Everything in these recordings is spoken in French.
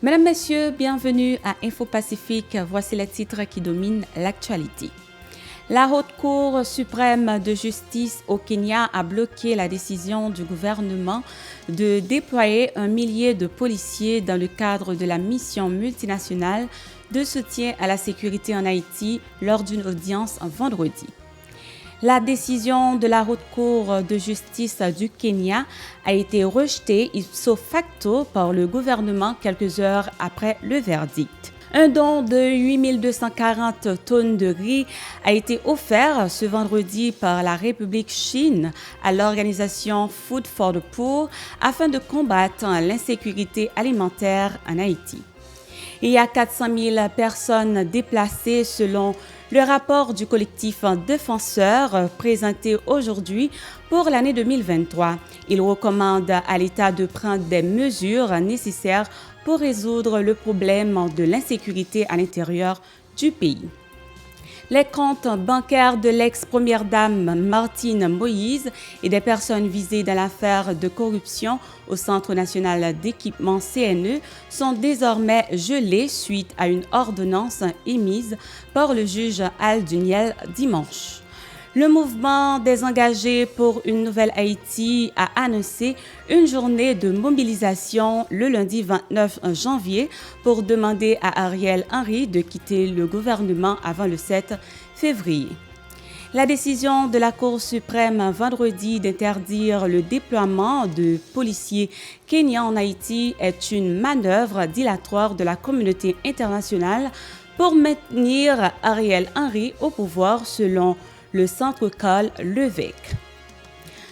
Mesdames, Messieurs, bienvenue à Info Pacifique. Voici les titres qui dominent l'actualité. La Haute Cour suprême de justice au Kenya a bloqué la décision du gouvernement de déployer 1 millier de policiers dans le cadre de la mission multinationale de soutien à la sécurité en Haïti lors d'une audience vendredi. La décision de la Haute Cour de justice du Kenya a été rejetée ipso facto par le gouvernement quelques heures après le verdict. Un don de 8240 tonnes de riz a été offert ce vendredi par la République Chine à l'organisation Food for the Poor afin de combattre l'insécurité alimentaire en Haïti. Il y a 400 000 personnes déplacées selon le rapport du collectif Défenseurs présenté aujourd'hui pour l'année 2023. Il recommande à l'État de prendre des mesures nécessaires pour résoudre le problème de l'insécurité à l'intérieur du pays. Les comptes bancaires de l'ex-première dame Martine Moïse et des personnes visées dans l'affaire de corruption au Centre national d'équipement CNE sont désormais gelés suite à une ordonnance émise par le juge Al Duniel dimanche. Le mouvement des engagés pour une nouvelle Haïti a annoncé une journée de mobilisation le lundi 29 janvier pour demander à Ariel Henry de quitter le gouvernement avant le 7 février. La décision de la Cour suprême vendredi d'interdire le déploiement de policiers kenyans en Haïti est une manœuvre dilatoire de la communauté internationale pour maintenir Ariel Henry au pouvoir selon le centre Carl Levesque.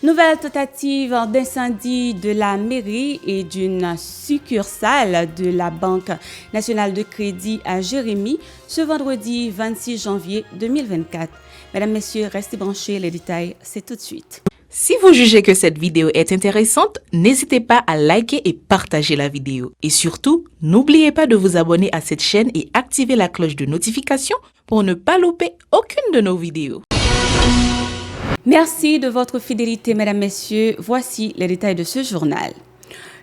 Nouvelle tentative d'incendie de la mairie et d'une succursale de la Banque nationale de crédit à Jérémie ce vendredi 26 janvier 2024. Mesdames, Messieurs, restez branchés, les détails, c'est tout de suite. Si vous jugez que cette vidéo est intéressante, n'hésitez pas à liker et partager la vidéo. Et surtout, n'oubliez pas de vous abonner à cette chaîne et activer la cloche de notification pour ne pas louper aucune de nos vidéos. Merci de votre fidélité, mesdames, messieurs. Voici les détails de ce journal.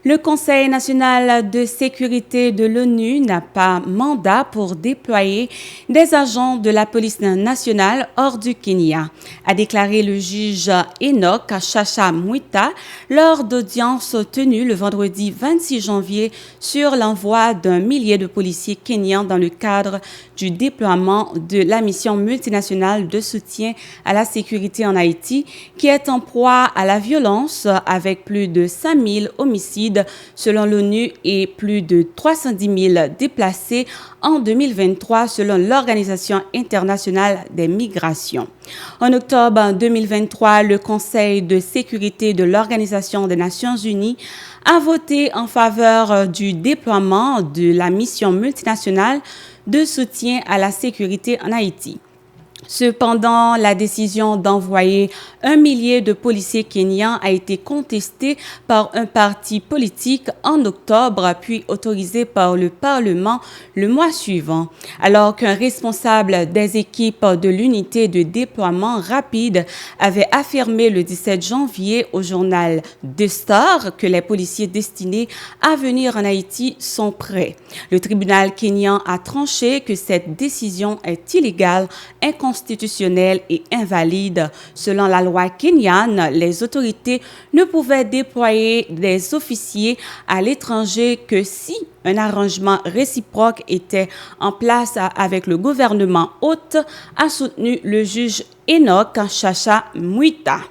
Le Conseil national de sécurité de l'ONU n'a pas mandat pour déployer des agents de la police nationale hors du Kenya, a déclaré le juge Enoch Chacha Mwita lors d'audience tenue le vendredi 26 janvier sur l'envoi d'1 millier de policiers kenyans dans le cadre du déploiement de la mission multinationale de soutien à la sécurité en Haïti, qui est en proie à la violence avec plus de 5000 homicides selon l'ONU et plus de 310 000 déplacés en 2023 selon l'Organisation internationale des migrations. En octobre 2023, le Conseil de sécurité de l'Organisation des Nations unies a voté en faveur du déploiement de la mission multinationale de soutien à la sécurité en Haïti. Cependant, la décision d'envoyer 1 millier de policiers kenyans a été contestée par un parti politique en octobre, puis autorisée par le Parlement le mois suivant. Alors qu'un responsable des équipes de l'unité de déploiement rapide avait affirmé le 17 janvier au journal The Star que les policiers destinés à venir en Haïti sont prêts. Le tribunal kenyan a tranché que cette décision est illégale, inconstitutionnelle et invalide. Selon la loi kenyane, les autorités ne pouvaient déployer des officiers à l'étranger que si un arrangement réciproque était en place avec le gouvernement hôte, a soutenu le juge Enoch Chacha Mwita.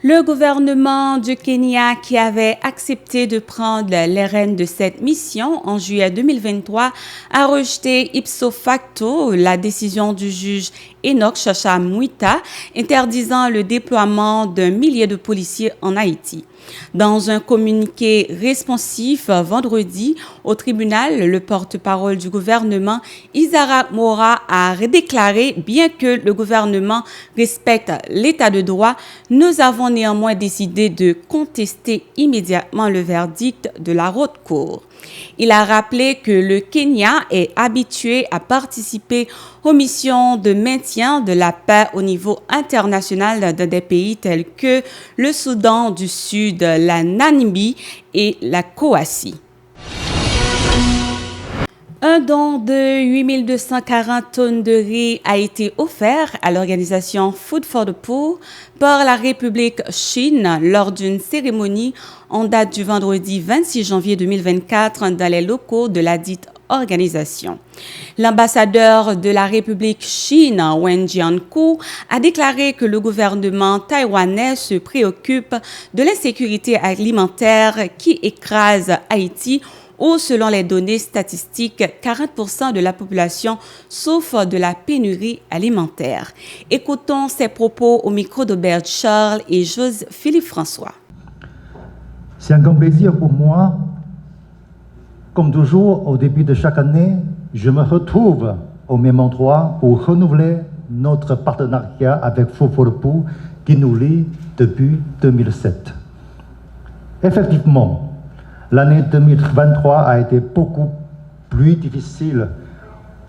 Le gouvernement du Kenya, qui avait accepté de prendre les rênes de cette mission en juillet 2023, a rejeté ipso facto la décision du juge Enoch Chacha Mwita interdisant le déploiement d'1 millier de policiers en Haïti. Dans un communiqué responsif vendredi au tribunal, le porte-parole du gouvernement, Isara Mora, a déclaré « Bien que le gouvernement respecte l'état de droit, nous avons néanmoins décidé de contester immédiatement le verdict de la Haute Cour ». Il a rappelé que le Kenya est habitué à participer aux missions de maintien de la paix au niveau international dans des pays tels que le Soudan du Sud, la Namibie et la Croatie. Un don de 8240 tonnes de riz a été offert à l'organisation Food for the Poor par la République Chine lors d'une cérémonie en date du vendredi 26 janvier 2024 dans les locaux de la dite organisation. L'ambassadeur de la République Chine, Wen Jianku, a déclaré que le gouvernement taïwanais se préoccupe de l'insécurité alimentaire qui écrase Haïti où, selon les données statistiques, 40% de la population souffre de la pénurie alimentaire. Écoutons ces propos au micro d'Aubert Charles et Philippe François. C'est un grand plaisir pour moi. Comme toujours, au début de chaque année, je me retrouve au même endroit pour renouveler notre partenariat avec Food for the Poor qui nous lie depuis 2007. Effectivement, l'année 2023 a été beaucoup plus difficile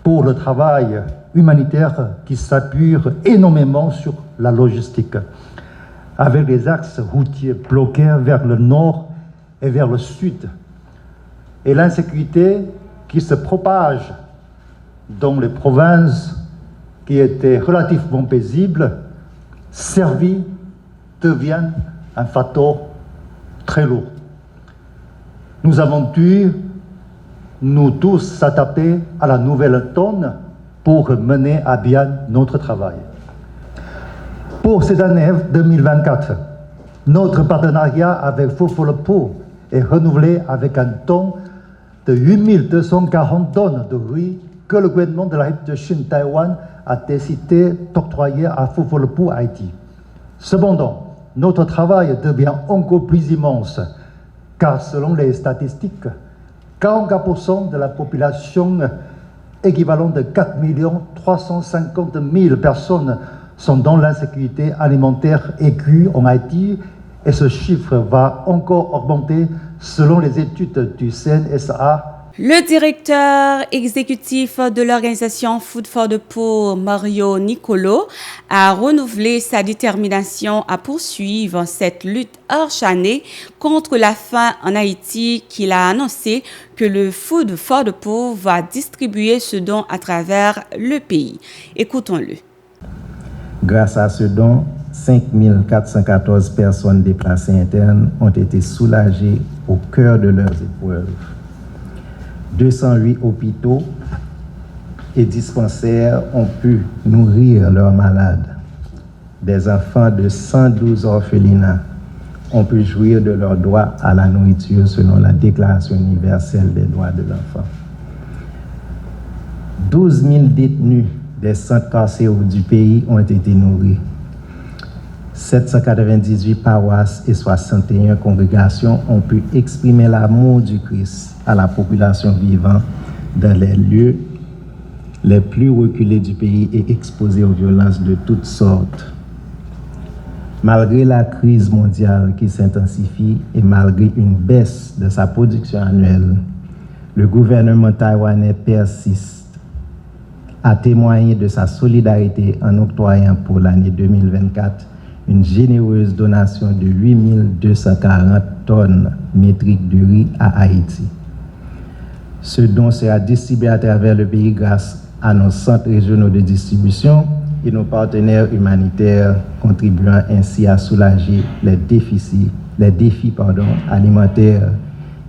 pour le travail humanitaire qui s'appuie énormément sur la logistique, avec les axes routiers bloqués vers le nord et vers le sud, et l'insécurité qui se propage dans les provinces qui étaient relativement paisibles, servies, devient un facteur très lourd. Nous avons dû, nous tous, s'adapter à la nouvelle donne pour mener à bien notre travail. Pour cette année 2024, notre partenariat avec Food for the Poor est renouvelé avec un don de 8240 tonnes de riz que le gouvernement de la République de Chine Taïwan a décidé d'octroyer à Food for the Poor Haïti. Cependant, notre travail devient encore plus immense, car selon les statistiques, 44% de la population équivalent de 4 350 000 personnes sont dans l'insécurité alimentaire aiguë en Haïti et ce chiffre va encore augmenter selon les études du CNSA. Le directeur exécutif de l'organisation Food for the Poor, Mario Nicolo, a renouvelé sa détermination à poursuivre cette lutte acharnée contre la faim en Haïti qu'il a annoncé que le Food for the Poor va distribuer ce don à travers le pays. Écoutons-le. Grâce à ce don, 5 414 personnes déplacées internes ont été soulagées au cœur de leurs épreuves. 208 hôpitaux et dispensaires ont pu nourrir leurs malades. Des enfants de 112 orphelinats ont pu jouir de leur droit à la nourriture selon la Déclaration universelle des droits de l'enfant. 12 000 détenus des centres carcéraux du pays ont été nourris. 798 paroisses et 61 congrégations ont pu exprimer l'amour du Christ à la population vivant dans les lieux les plus reculés du pays et exposés aux violences de toutes sortes. Malgré la crise mondiale qui s'intensifie et malgré une baisse de sa production annuelle, le gouvernement taïwanais persiste à témoigner de sa solidarité en octroyant pour l'année 2024 une généreuse donation de 8 240 tonnes métriques de riz à Haïti. Ce don sera distribué à travers le pays grâce à nos centres régionaux de distribution et nos partenaires humanitaires, contribuant ainsi à soulager les défis alimentaires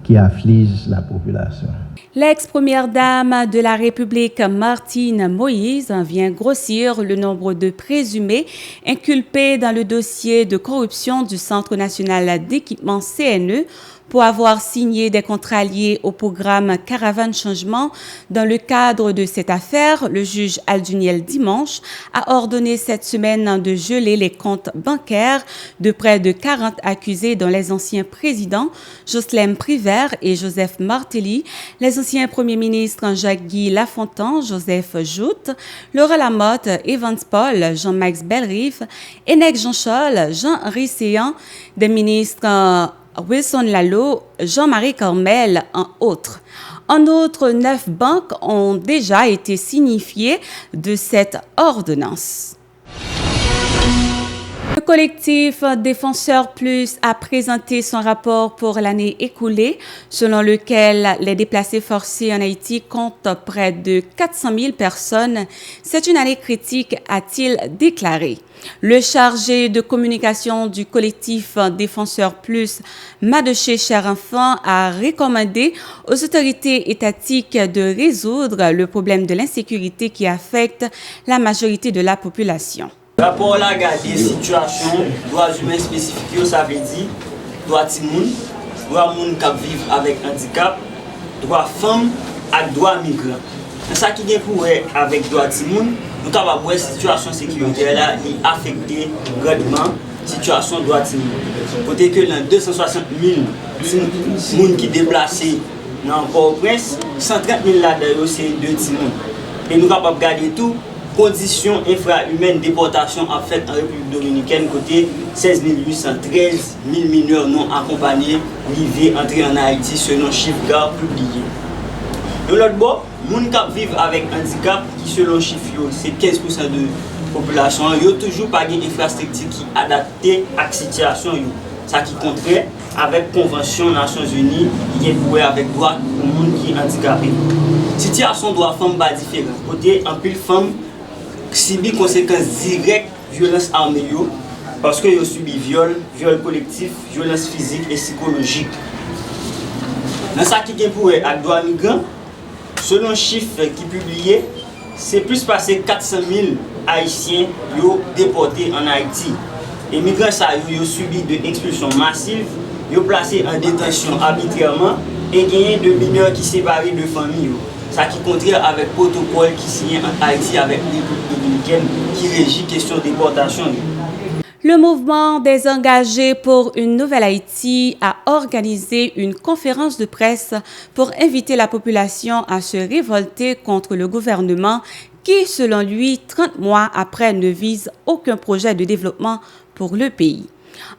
qui affligent la population. L'ex-première dame de la République, Martine Moïse, vient grossir le nombre de présumés inculpés dans le dossier de corruption du Centre national d'équipement CNE pour avoir signé des contrats liés au programme Caravane Changement. Dans le cadre de cette affaire, le juge Alduniel Dimanche a ordonné cette semaine de geler les comptes bancaires de près de 40 accusés, dont les anciens présidents Jocelyn Privert et Joseph Martelly, les anciens premiers ministres Jacques-Guy Lafontaine, Joseph Joute, Laura Lamotte, Evans Paul, Jean-Max Bellerive, Enec Jean-Chol, Jean-Henri Séan, des ministres Wilson Lalo, Jean-Marie Cormel, en autres. En outre, 9 banques ont déjà été signifiées de cette ordonnance. Le collectif Défenseurs Plus a présenté son rapport pour l'année écoulée, selon lequel les déplacés forcés en Haïti comptent près de 400 000 personnes. C'est une année critique, a-t-il déclaré. Le chargé de communication du collectif Défenseurs Plus, Madeché Cher-Enfant, a recommandé aux autorités étatiques de résoudre le problème de l'insécurité qui affecte la majorité de la population. Rapport là, garder situation, droits humains spécifiques, ça veut dire droit timoun, droit moun qui vivent avec handicap, droit femmes et droit migrants. C'est ça qui est pour avec droit timoun, nous avons voir situation sécuritaire là, qui affecte grandement situation droit timoun. Côté que dans 260 000 personnes qui déplacés dans Port-au-Prince, 130 000 là-dedans c'est deux timoun. Et nous avons garder tout. Conditions infra-humaines, déportation en fait en République dominicaine, côté 16 813 000 mineurs non accompagnés, arrivés entrer en Haïti selon chiffre GAR publié. De l'autre bord, les gens qui vivent avec handicap, qui selon chiffre, c'est 15% de population, ils n'ont toujours pas d'infrastructure qui est adaptée à la situation. Ça qui contraire avec la Convention des Nations Unies, qui est pour avec droit pour les gens qui sont handicapés. La situation doit faire différente. Côté en pile femmes subit conséquences directes violence armée parce que ils subit viol collectif, violence physique et psychologique. Dans ça qui est pour avec droit migrant, selon le chiffre qui est publié, c'est plus passé 400 000 Haïtiens déportés en Haïti. Les migrants ont subi de expulsions massives, ils sont placés en détention arbitrairement et gagné de mineurs qui séparés de familles. Ça qui contraire avec le protocole qui signé en Haïti avec la République dominicaine qui régit question de déportation. Le mouvement des engagés pour une nouvelle Haïti a organisé une conférence de presse pour inviter la population à se révolter contre le gouvernement qui, selon lui, 30 mois après, ne vise aucun projet de développement pour le pays.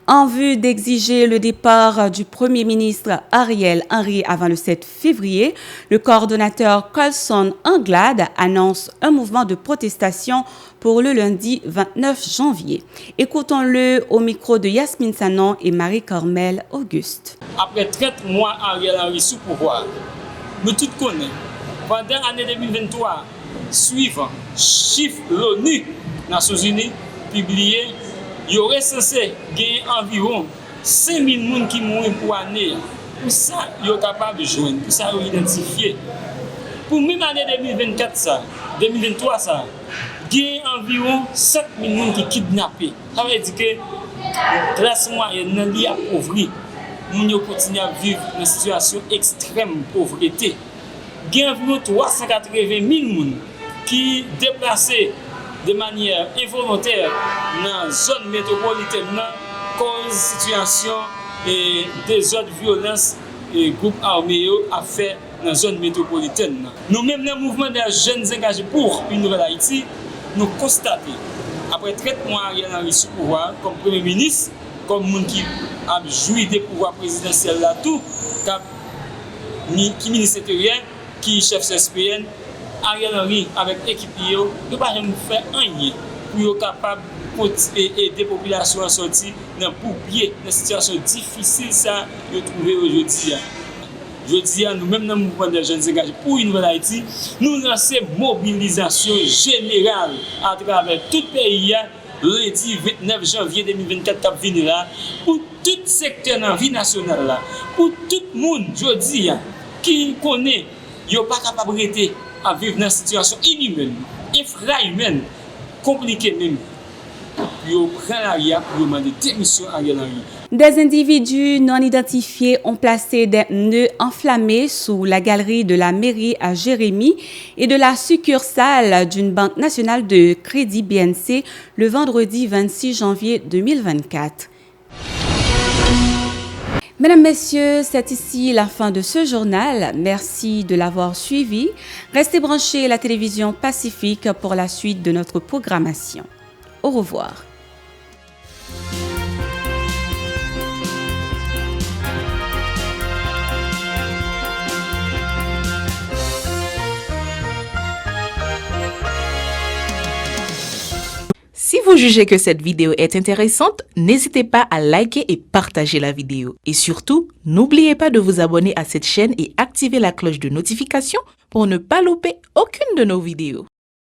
En vue d'exiger le départ du Premier ministre Ariel Henry avant le 7 février, le coordonnateur Colson Anglade annonce un mouvement de protestation pour le lundi 29 janvier. Écoutons-le au micro de Yasmine Sanon et Marie-Cormel Auguste. Après 30 mois Ariel Henry sous pouvoir, nous tous connaissons, pendant l'année 2023, suivant chiffre l'ONU, Nations Unies, publié, il y aurait censé gagner environ 5 000 personnes qui mourent pour l'année. Pour ça, ils sont capables de joindre, pour ça, ils sont identifiés. Pour même l'année 2023, il y a environ 7 000 personnes qui sont kidnappées. Ça veut dire que la classe moyenne est appauvrie. Les gens continuent à vivre dans une situation extrême de pauvreté. Il y a environ 380 000 personnes qui sont déplacées de manière involontaire dans la zone métropolitaine, cause situation et des autres violences et groupes armés à faire dans la zone métropolitaine. Nous-mêmes, le mouvement des jeunes engagés pour une nouvelle Haïti, nous constatons, après 30 mois Ariel Henry sous pouvoir, comme Premier ministre, comme monde qui a joui des pouvoirs présidentiels là tout, qui ministre intérieur, qui chef CSPN, Ariel Henry avec l'équipe, ils ne peuvent pas faire rien pour être capable d'aider les populations à sortir dans une situation difficile ça de trouver aujourd'hui. Aujourd'hui, nous-mêmes, dans le mouvement des jeunes engagés pour une nouvelle Haïti, nous lançons une mobilisation générale à travers tout le pays, lundi 29 janvier 2024, qui vient là, pour tout secteur de la vie nationale, pour tout le monde aujourd'hui qui connaît, il n'est pas capable de à vivre dans une situation inhumaine, infra-humaine, compliquée même. Ils prennent l'arrière pour demander démission à Ariel Henry. Des individus non identifiés ont placé des pneus enflammés sous la galerie de la mairie à Jérémie et de la succursale d'une banque nationale de crédit BNC le vendredi 26 janvier 2024. Mesdames, Messieurs, c'est ici la fin de ce journal. Merci de l'avoir suivi. Restez branchés à la télévision Pacifique pour la suite de notre programmation. Au revoir. Si vous jugez que cette vidéo est intéressante, n'hésitez pas à liker et partager la vidéo. Et surtout, n'oubliez pas de vous abonner à cette chaîne et activer la cloche de notification pour ne pas louper aucune de nos vidéos.